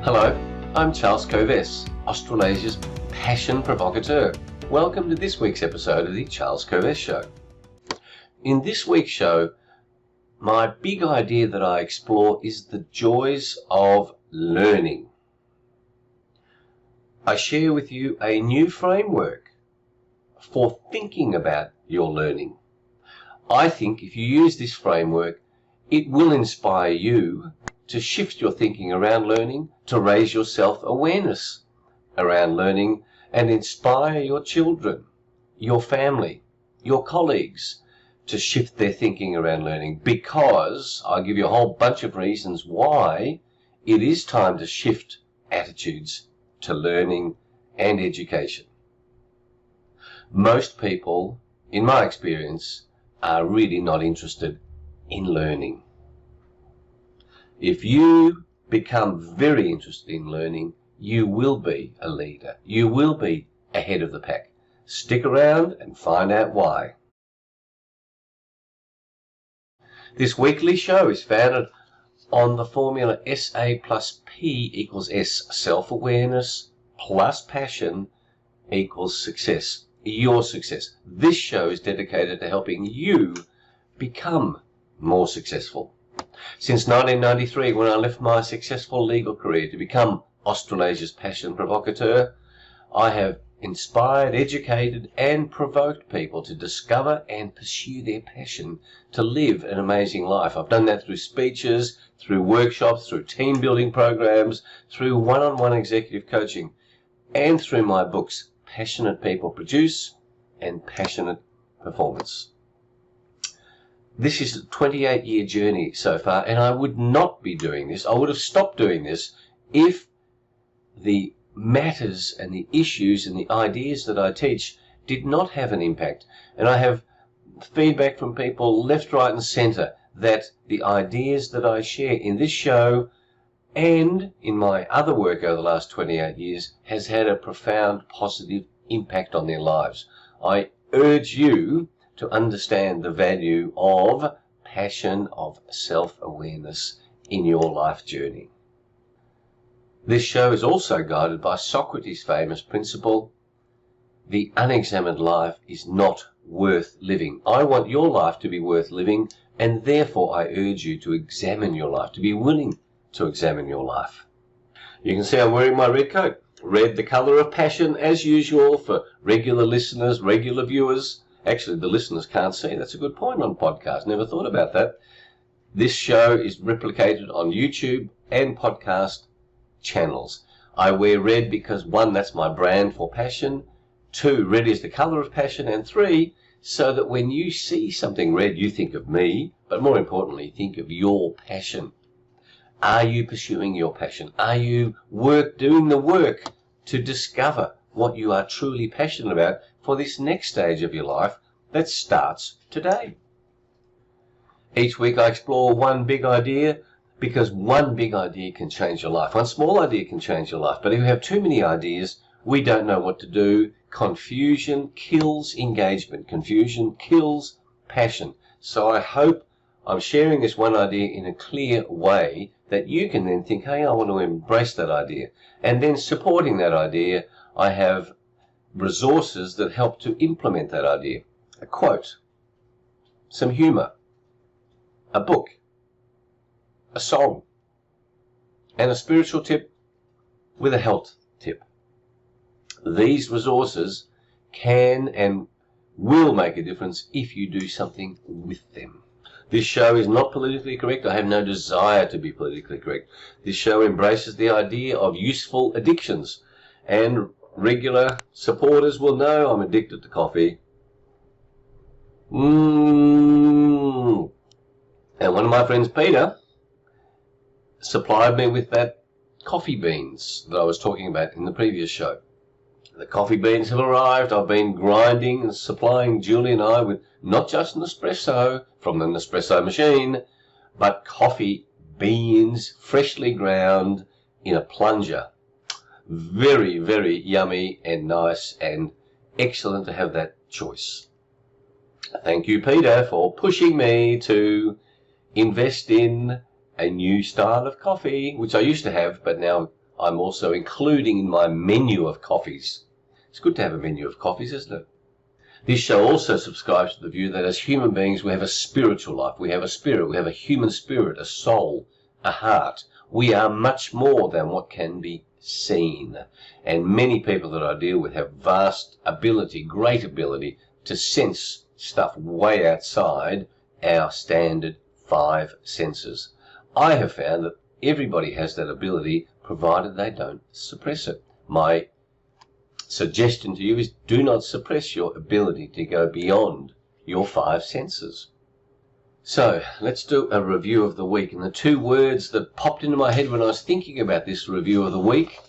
Hello, I'm Charles Coves, Australasia's passion provocateur. Welcome to this week's episode of the Charles Coves Show. In this week's show, my big idea that I explore is the joys of learning. I share with you a new framework for thinking about your learning. I think if you use this framework, it will inspire you to shift your thinking around learning, to raise your self-awareness around learning, and inspire your children, your family, your colleagues to shift their thinking around learning, because I'll give you a whole bunch of reasons why it is time to shift attitudes to learning and education. Most people, in my experience, are really not interested in learning. If you become very interested in learning, you will be a leader. You will be ahead of the pack. Stick around and find out why. This weekly show is founded on the formula SA plus P equals S. Self-awareness plus passion equals success. Your success. This show is dedicated to helping you become more successful. Since 1993, when I left my successful legal career to become Australasia's passion provocateur, I have inspired, educated, and provoked people to discover and pursue their passion to live an amazing life. I've done that through speeches, through workshops, through team building programs, through one-on-one executive coaching, and through my books, Passionate People Produce and Passionate Performance. This is a 28-year journey so far, and I would not be doing this. I would have stopped doing this if the matters and the issues and the ideas that I teach did not have an impact. And I have feedback from people left, right, and center that the ideas that I share in this show and in my other work over the last 28 years has had a profound positive impact on their lives. I urge you to understand the value of passion, of self-awareness in your life journey. This show is also guided by Socrates' famous principle, the unexamined life is not worth living. I want your life to be worth living, and therefore I urge you to examine your life, to be willing to examine your life. You can see I'm wearing my red coat. Red, the color of passion, as usual for regular listeners, regular viewers. Actually, the listeners can't see. That's a good point on podcast. Never thought about that. This show is replicated on YouTube and podcast channels. I wear red because 1, that's my brand for passion. 2, red is the color of passion. And 3, so that when you see something red, you think of me, but more importantly, think of your passion. Are you pursuing your passion? Are you doing the work to discover what you are truly passionate about for this next stage of your life that starts today? Each week I explore one big idea, because one big idea can change your life. One small idea can change your life. But if you have too many ideas, we don't know what to do. Confusion kills engagement. Confusion kills passion. So I hope I'm sharing this one idea in a clear way that you can then think, hey, I want to embrace that idea. And then supporting that idea, I have resources that help to implement that idea. A quote, some humor, a book, a song, and a spiritual tip with a health tip. These resources can and will make a difference if you do something with them. This show is not politically correct. I have no desire to be politically correct. This show embraces the idea of useful addictions, and regular supporters will know I'm addicted to coffee. And one of my friends, Peter, supplied me with that coffee beans that I was talking about in the previous show. The coffee beans have arrived. I've been grinding and supplying Julie and I with not just Nespresso from the Nespresso machine, but coffee beans freshly ground in a plunger. Very, very yummy and nice and excellent to have that choice. Thank you, Peter, for pushing me to invest in a new style of coffee, which I used to have, but now I'm also including in my menu of coffees. It's good to have a menu of coffees, isn't it? This show also subscribes to the view that as human beings we have a spiritual life, we have a spirit, we have a human spirit, a soul, a heart. We are much more than what can be seen. And many people that I deal with have vast ability, great ability to sense stuff way outside our standard 5 senses. I have found that everybody has that ability provided they don't suppress it. My suggestion to you is do not suppress your ability to go beyond your 5 senses. So let's do a review of the week. And the 2 words that popped into my head when I was thinking about this review of the week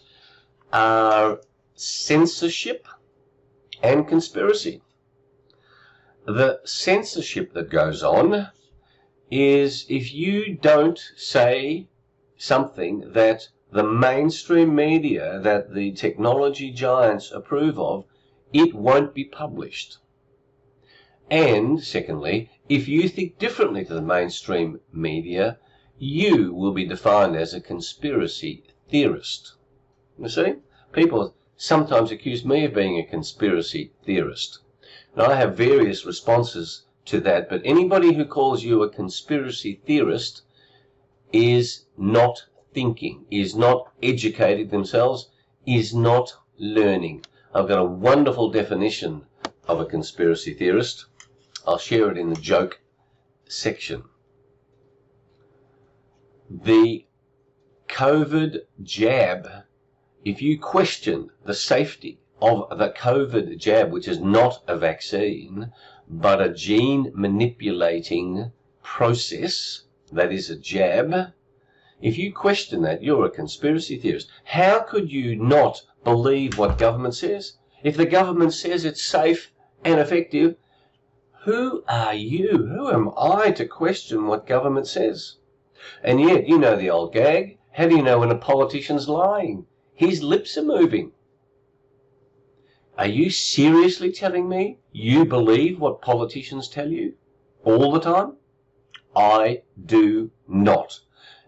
are censorship and conspiracy. The censorship that goes on is if you don't say something that the mainstream media, that the technology giants approve of, it won't be published. And secondly, if you think differently to the mainstream media, you will be defined as a conspiracy theorist. You see, people sometimes accuse me of being a conspiracy theorist. And I have various responses to that, but anybody who calls you a conspiracy theorist is not thinking, is not educating themselves, is not learning. I've got a wonderful definition of a conspiracy theorist. I'll share it in the joke section. The COVID jab, if you question the safety of the COVID jab, which is not a vaccine, but a gene manipulating process, that is a jab, if you question that, you're a conspiracy theorist. How could you not believe what government says? If the government says it's safe and effective, who are you? Who am I to question what government says? And yet, you know the old gag. How do you know when a politician's lying? His lips are moving. Are you seriously telling me you believe what politicians tell you all the time? I do not.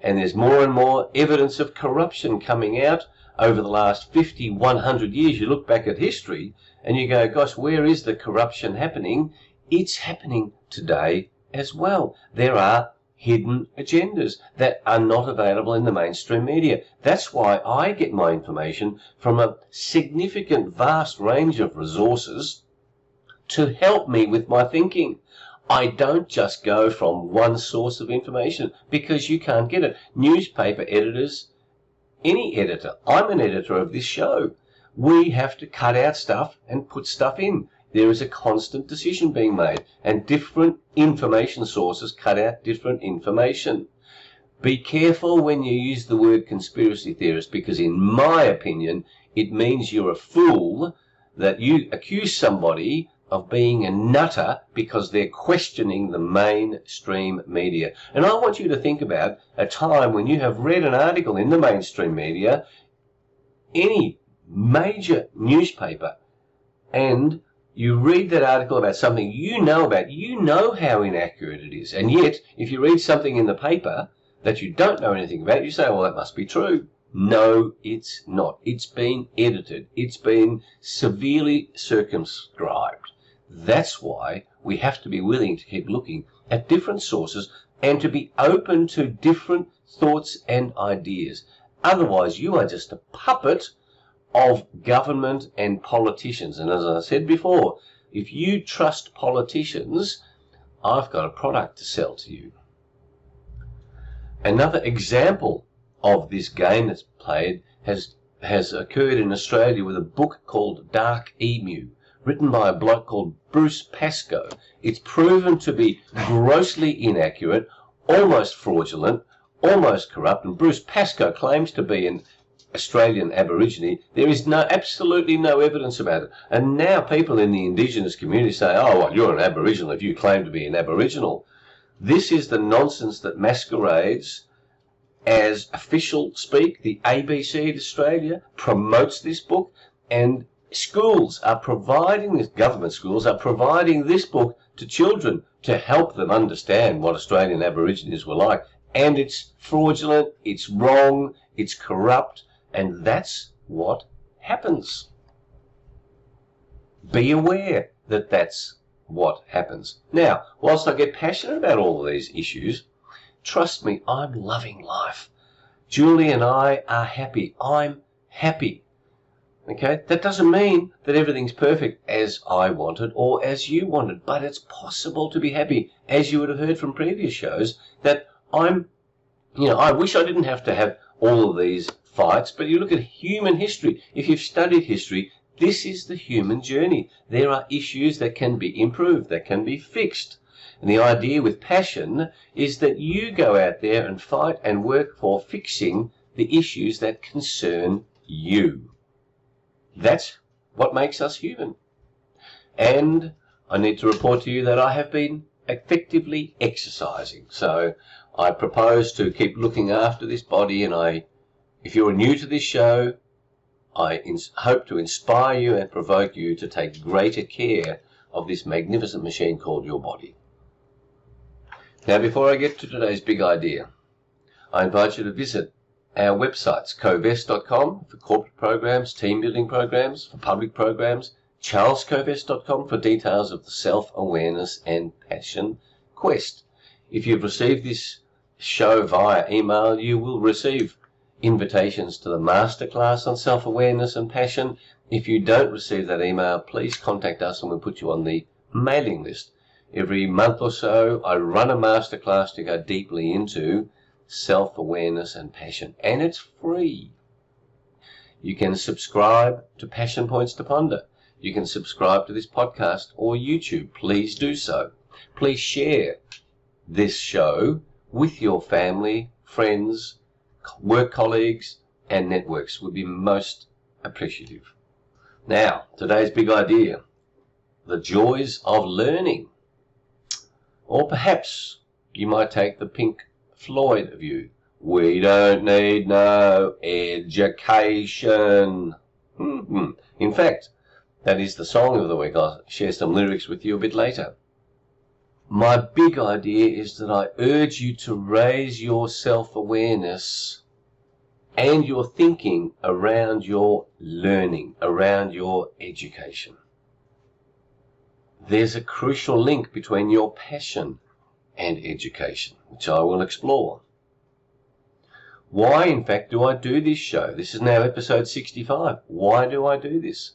And there's more and more evidence of corruption coming out over the last 50, 100 years. You look back at history and you go, gosh, where is the corruption happening? It's happening today as well. There are hidden agendas that are not available in the mainstream media. That's why I get my information from a significant, vast range of resources to help me with my thinking. I don't just go from one source of information because you can't get it. Newspaper editors, any editor, I'm an editor of this show. We have to cut out stuff and put stuff in. There is a constant decision being made, and different information sources cut out different information. Be careful when you use the word conspiracy theorist, because in my opinion, it means you're a fool, that you accuse somebody of being a nutter because they're questioning the mainstream media. And I want you to think about a time when you have read an article in the mainstream media, any major newspaper, and you read that article about something you know about, you know how inaccurate it is. And yet, if you read something in the paper that you don't know anything about, you say, well, that must be true. No, it's not. It's been edited. It's been severely circumscribed. That's why we have to be willing to keep looking at different sources and to be open to different thoughts and ideas. Otherwise, you are just a puppet of government and politicians. And as I said before, if you trust politicians, I've got a product to sell to you. Another example of this game that's played has occurred in Australia with a book called Dark Emu, written by a bloke called Bruce Pascoe. It's proven to be grossly inaccurate, almost fraudulent, almost corrupt, and Bruce Pascoe claims to be an Australian Aborigine. There is absolutely no evidence about it. And now people in the Indigenous community say, oh, well, you're an Aboriginal if you claim to be an Aboriginal. This is the nonsense that masquerades as official speak. The ABC of Australia promotes this book, and schools are providing this, government schools are providing this book to children to help them understand what Australian Aborigines were like. And it's fraudulent, it's wrong, it's corrupt, And that's what happens. Be aware that that's what happens. Now, whilst I get passionate about all of these issues, trust me, I'm loving life. Julie and I are happy. I'm happy. Okay? That doesn't mean that everything's perfect as I wanted or as you wanted, but it's possible to be happy. As you would have heard from previous shows, that I wish I didn't have to have all of these fights, but you look at human history. If you've studied history, this is the human journey. There are issues that can be improved, that can be fixed. And the idea with passion is that you go out there and fight and work for fixing the issues that concern you. That's what makes us human. And I need to report to you that I have been effectively exercising. So I propose to keep looking after this body, and if you're new to this show, I hope to inspire you and provoke you to take greater care of this magnificent machine called your body. Now, before I get to today's big idea, I invite you to visit our websites, covest.com for corporate programs, team building programs, for public programs, charlescovest.com for details of the self-awareness and passion quest. If you've received this show via email, you will receive invitations to the masterclass on self-awareness and passion. If you don't receive that email, please contact us and we'll put you on the mailing list. Every month or so, I run a masterclass to go deeply into self-awareness and passion, and it's free. You can subscribe to Passion Points to Ponder. You can subscribe to this podcast or YouTube. Please do so. Please share this show with your family, friends, work colleagues, and networks. Would be most appreciative. Now, today's big idea, the joys of learning. Or perhaps you might take the Pink Floyd view. We don't need no education. In fact, that is the song of the week. I'll share some lyrics with you a bit later. My big idea is that I urge you to raise your self-awareness and your thinking around your learning, around your education. There's a crucial link between your passion and education, which I will explore. Why, in fact, do I do this show? This is now episode 65. Why do I do this?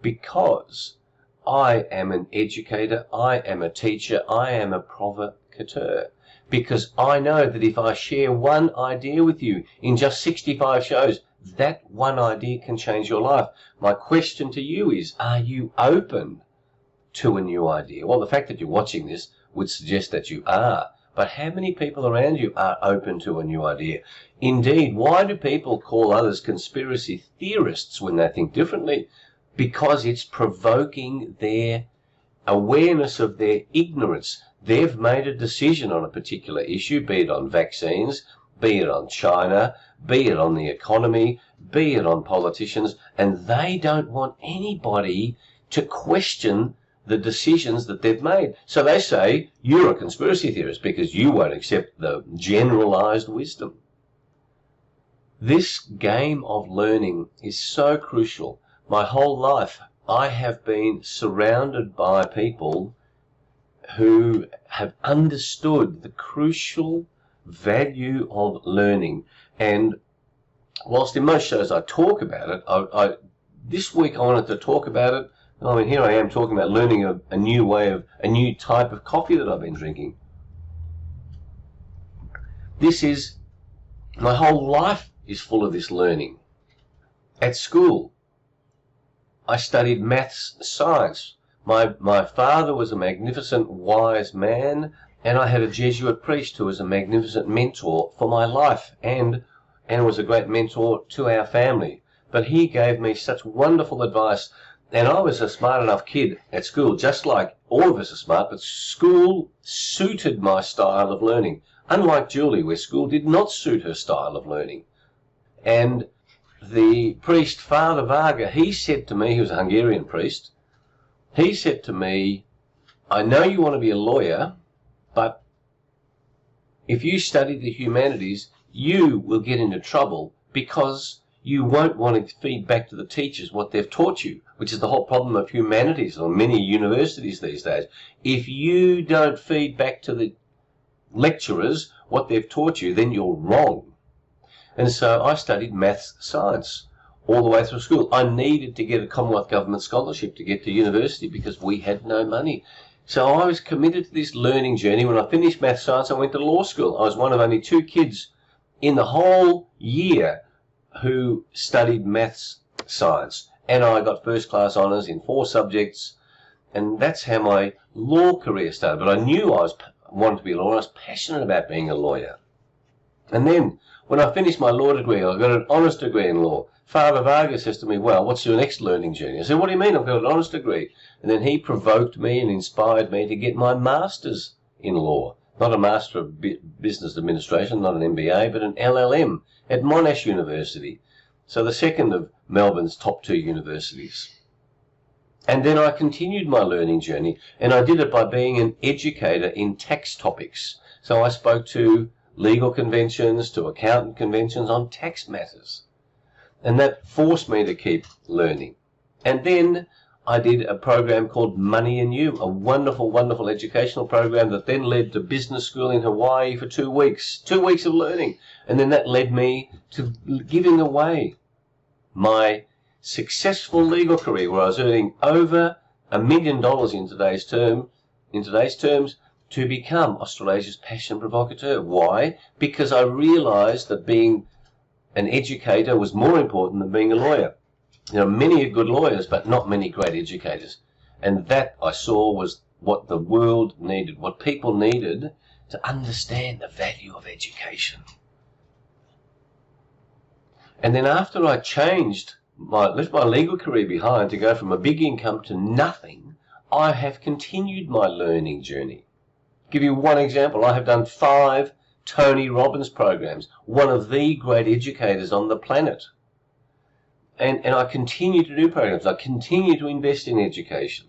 Because I am an educator, I am a teacher, I am a provocateur. Because I know that if I share one idea with you in just 65 shows, that one idea can change your life. My question to you is, are you open to a new idea? Well, the fact that you're watching this would suggest that you are. But how many people around you are open to a new idea? Indeed, why do people call others conspiracy theorists when they think differently? Because it's provoking their awareness of their ignorance. They've made a decision on a particular issue, be it on vaccines, be it on China, be it on the economy, be it on politicians, and they don't want anybody to question the decisions that they've made. So they say, you're a conspiracy theorist because you won't accept the generalized wisdom. This game of learning is so crucial. My whole life, I have been surrounded by people who have understood the crucial value of learning. And whilst in most shows I talk about it, this week I wanted to talk about it. I mean, here I am talking about learning a new type of coffee that I've been drinking. My whole life is full of this learning. At school, I studied maths, science. My father was a magnificent, wise man, and I had a Jesuit priest who was a magnificent mentor for my life and was a great mentor to our family. But he gave me such wonderful advice, and I was a smart enough kid at school, just like all of us are smart, but school suited my style of learning, unlike Julie, where school did not suit her style of learning. And the priest, Father Varga, he said to me, he was a Hungarian priest, he said to me, I know you want to be a lawyer, but if you study the humanities, you will get into trouble because you won't want to feed back to the teachers what they've taught you, which is the whole problem of humanities or many universities these days. If you don't feed back to the lecturers what they've taught you, then you're wrong. And so I studied maths, science all the way through school. I needed to get a Commonwealth Government scholarship to get to university because we had no money. So I was committed to this learning journey. When I finished maths, science, I went to law school. I was one of only 2 kids in the whole year who studied maths, science. And I got first class honours in 4 subjects. And that's how my law career started. But I knew I wanted to be a lawyer. I was passionate about being a lawyer. And then when I finished my law degree, I got an honours degree in law. Father Vargas says to me, well, what's your next learning journey? I said, what do you mean I've got an honours degree? And then he provoked me and inspired me to get my master's in law. Not a Master of Business Administration, not an MBA, but an LLM at Monash University. So the second of Melbourne's top 2 universities. And then I continued my learning journey, and I did it by being an educator in tax topics. So I spoke to legal conventions, to accountant conventions on tax matters. And that forced me to keep learning. And then I did a program called Money and You, a wonderful, wonderful educational program that then led to business school in Hawaii for 2 weeks. 2 weeks of learning. And then that led me to giving away my successful legal career, where I was earning over $1 million in today's terms, to become Australia's passion provocateur. Why? Because I realised that being an educator was more important than being a lawyer. There are many good lawyers, but not many great educators. And that I saw was what the world needed, what people needed to understand the value of education. And then after I left my legal career behind to go from a big income to nothing, I have continued my learning journey. I'll give you one example. I have done 5 Tony Robbins programs, one of the great educators on the planet. And I continue to do programs. I continue to invest in education.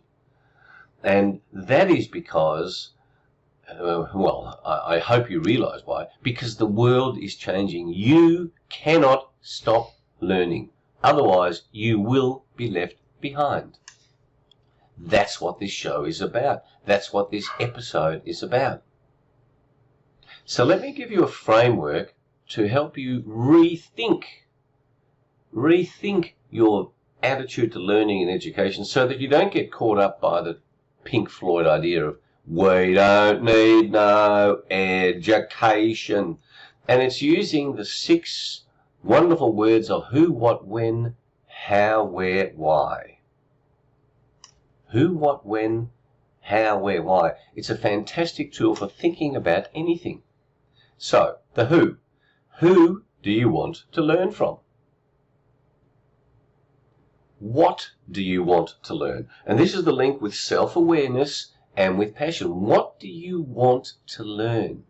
And that is because, I hope you realize why, because the world is changing. You cannot stop learning. Otherwise, you will be left behind. That's what this show is about. That's what this episode is about. So let me give you a framework to help you rethink your attitude to learning and education so that you don't get caught up by the Pink Floyd idea of we don't need no education. And it's using the 6 wonderful words of who, what, when, how, where, why. Who, what, when, how, where, why. It's a fantastic tool for thinking about anything. So, the who. Who do you want to learn from? What do you want to learn? And this is the link with self-awareness and with passion. What do you want to learn?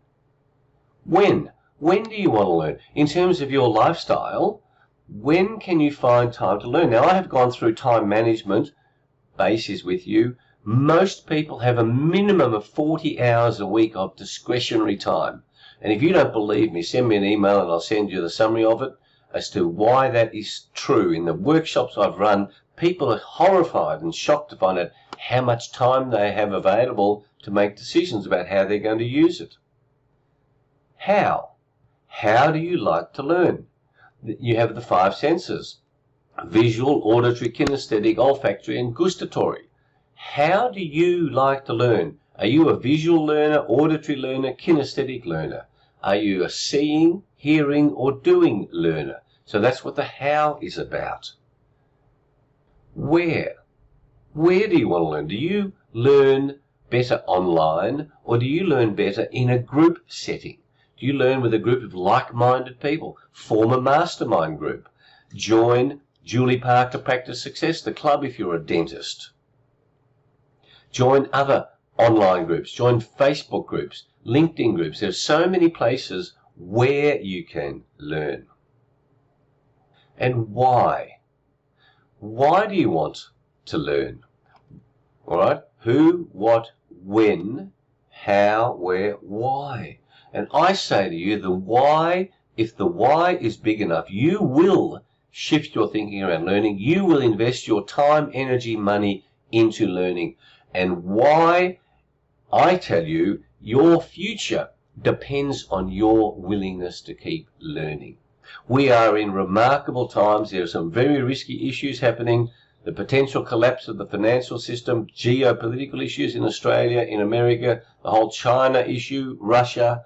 When? When do you want to learn? In terms of your lifestyle, when can you find time to learn? Now, I have gone through time management bases with you. Most people have a minimum of 40 hours a week of discretionary time. And if you don't believe me, send me an email and I'll send you the summary of it as to why that is true. In the workshops I've run, people are horrified and shocked to find out how much time they have available to make decisions about how they're going to use it. How? How do you like to learn? You have the 5 senses: visual, auditory, kinesthetic, olfactory, and gustatory. How do you like to learn? Are you a visual learner, auditory learner, kinesthetic learner? Are you a seeing, hearing, or doing learner? So that's what the how is about. Where? Where do you want to learn? Do you learn better online, or do you learn better in a group setting? Do you learn with a group of like-minded people? Form a mastermind group. Join Julie Parker Practice Success, the club if you're a dentist. Join other online groups. Join Facebook groups, LinkedIn groups. There are so many places where you can learn. And why? Why do you want to learn? All right? Who, what, when, how, where, why. And I say to you, the why, if the why is big enough, you will shift your thinking around learning. You will invest your time, energy, money into learning. And why? I tell you, your future depends on your willingness to keep learning. We are in remarkable times. There are some very risky issues happening. The potential collapse of the financial system, geopolitical issues in Australia, in America, the whole China issue, Russia.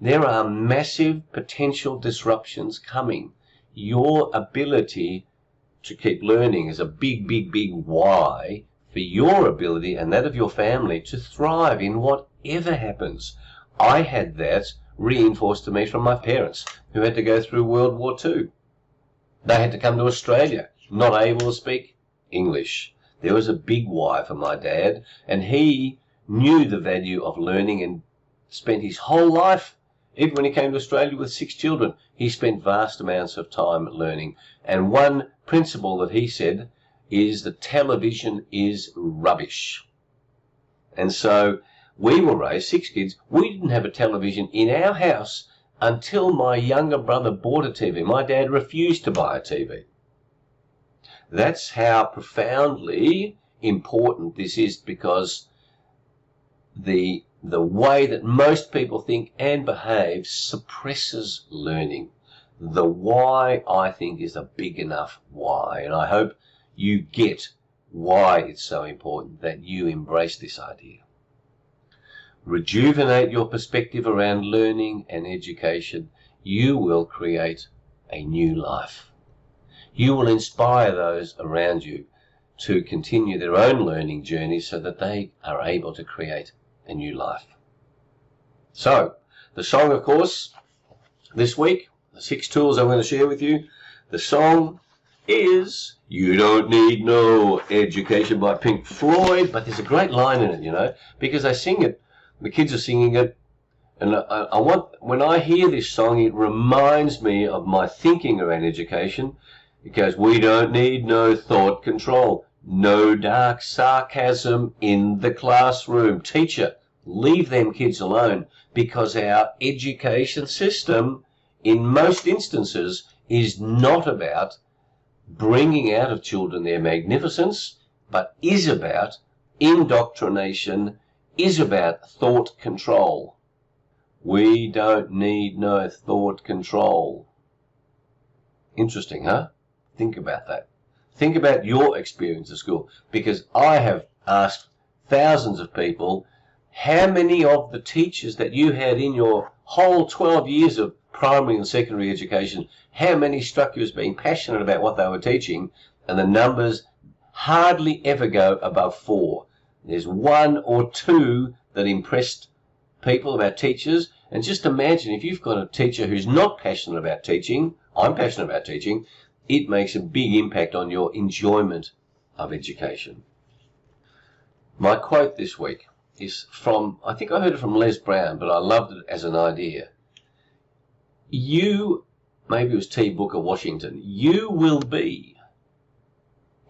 There are massive potential disruptions coming. Your ability to keep learning is a big, big, big why for your ability and that of your family to thrive in whatever happens. I had that reinforced to me from my parents, who had to go through World War II. They had to come to Australia, not able to speak English. There was a big why for my dad, and he knew the value of learning and spent his whole life, even when he came to Australia with 6 children, he spent vast amounts of time learning. And one principle that he said is that television is rubbish. And so we were raised, 6 kids, we didn't have a television in our house until my younger brother bought a TV. My dad refused to buy a TV. That's how profoundly important this is, because the way that most people think and behave suppresses learning. The why, I think, is a big enough why, and I hope you get why it's so important that you embrace this idea. Rejuvenate your perspective around learning and education. You will create a new life. You will inspire those around you to continue their own learning journey so that they are able to create a new life. So, the song, of course, this week, the 6 tools I'm going to share with you, the song is You Don't Need No Education by Pink Floyd, but there's a great line in it, because they sing it, the kids are singing it, and when I hear this song, it reminds me of my thinking around education. It goes, we don't need no thought control, no dark sarcasm in the classroom. Teacher, leave them kids alone, because our education system, in most instances, is not about bringing out of children their magnificence, but is about indoctrination, is about thought control. We don't need no thought control. Interesting, huh? Think about that. Think about your experience at school, because I have asked thousands of people, how many of the teachers that you had in your whole 12 years of primary and secondary education, how many struck you as being passionate about what they were teaching? And the numbers hardly ever go above 4. There's 1 or 2 that impressed people about teachers. And just imagine if you've got a teacher who's not passionate about teaching, I'm passionate about teaching, it makes a big impact on your enjoyment of education. My quote this week is from, I think I heard it from Les Brown, but I loved it as an idea. Maybe it was T. Booker Washington, you will be,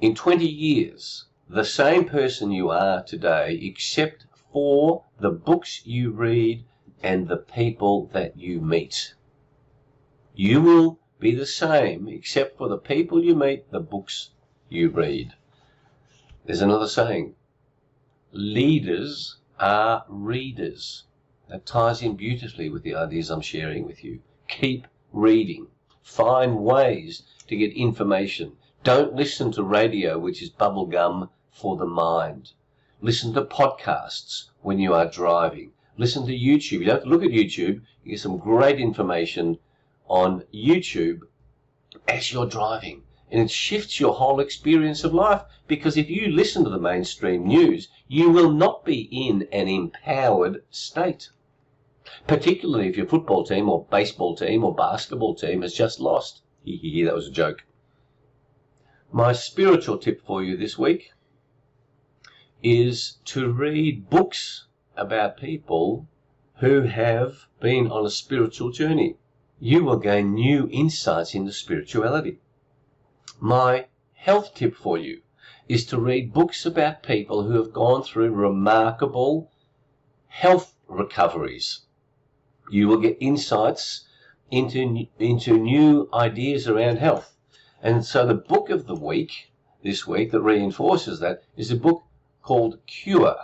in 20 years, the same person you are today, except for the books you read and the people that you meet. You will be the same, except for the people you meet, the books you read. There's another saying, leaders are readers. That ties in beautifully with the ideas I'm sharing with you. Keep reading. Find ways to get information. Don't listen to radio, which is bubblegum for the mind. Listen to podcasts when you are driving. Listen to YouTube. You don't have to look at YouTube. You get some great information on YouTube as you're driving. And it shifts your whole experience of life, because if you listen to the mainstream news, you will not be in an empowered state. Particularly if your football team or baseball team or basketball team has just lost. That was a joke. My spiritual tip for you this week is to read books about people who have been on a spiritual journey. You will gain new insights into spirituality. My health tip for you is to read books about people who have gone through remarkable health recoveries. You will get insights into new ideas around health. And so the book of the week, this week, that reinforces that is a book called Cure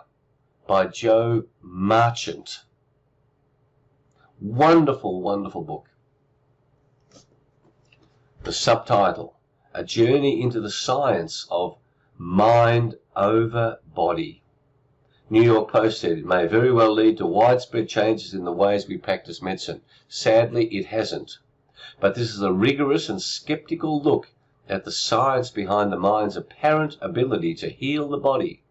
by Joe Marchant. Wonderful, wonderful book. The subtitle, A Journey into the Science of Mind over Body. New York Post said it may very well lead to widespread changes in the ways we practice medicine. Sadly, it hasn't. But this is a rigorous and skeptical look at the science behind the mind's apparent ability to heal the body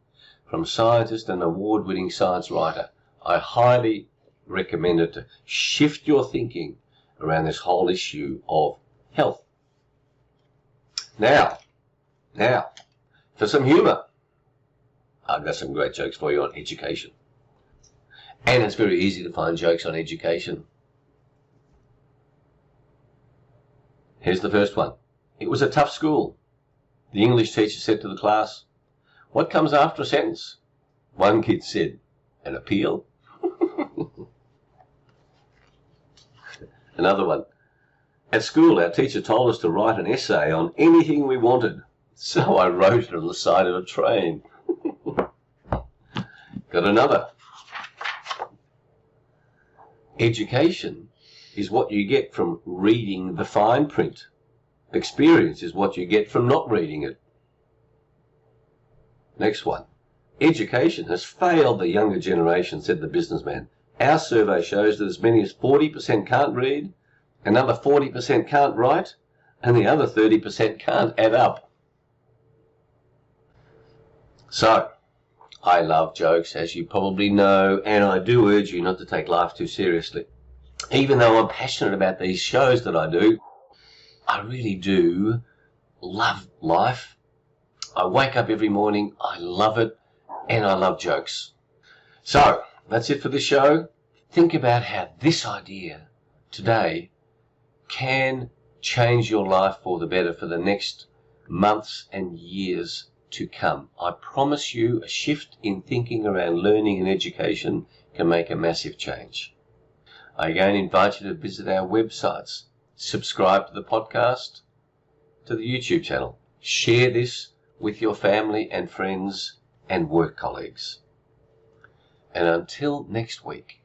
from scientist and award-winning science writer. I highly recommend it to shift your thinking around this whole issue of health. Now, for some humor. I've got some great jokes for you on education. And it's very easy to find jokes on education. Here's the first one. It was a tough school. The English teacher said to the class, "What comes after a sentence?" One kid said, "An appeal." Another one. At school, our teacher told us to write an essay on anything we wanted. So I wrote it on the side of a train. Got another. Education is what you get from reading the fine print. Experience is what you get from not reading it. Next one. Education has failed the younger generation, said the businessman. Our survey shows that as many as 40% can't read, another 40% can't write, and the other 30% can't add up. So, I love jokes, as you probably know, and I do urge you not to take life too seriously. Even though I'm passionate about these shows that I do, I really do love life. I wake up every morning, I love it, and I love jokes. So, that's it for this show. Think about how this idea today can change your life for the better for the next months and years to come. I promise you a shift in thinking around learning and education can make a massive change. I again invite you to visit our websites, subscribe to the podcast, to the YouTube channel. Share this with your family and friends and work colleagues. And until next week,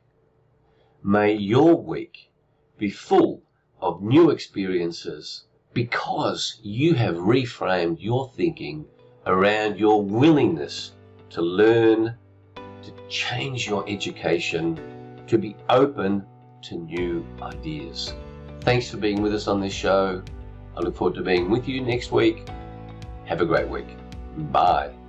may your week be full of new experiences because you have reframed your thinking around your willingness to learn, to change your education, to be open to new ideas. Thanks for being with us on this show. I look forward to being with you next week. Have a great week. Bye.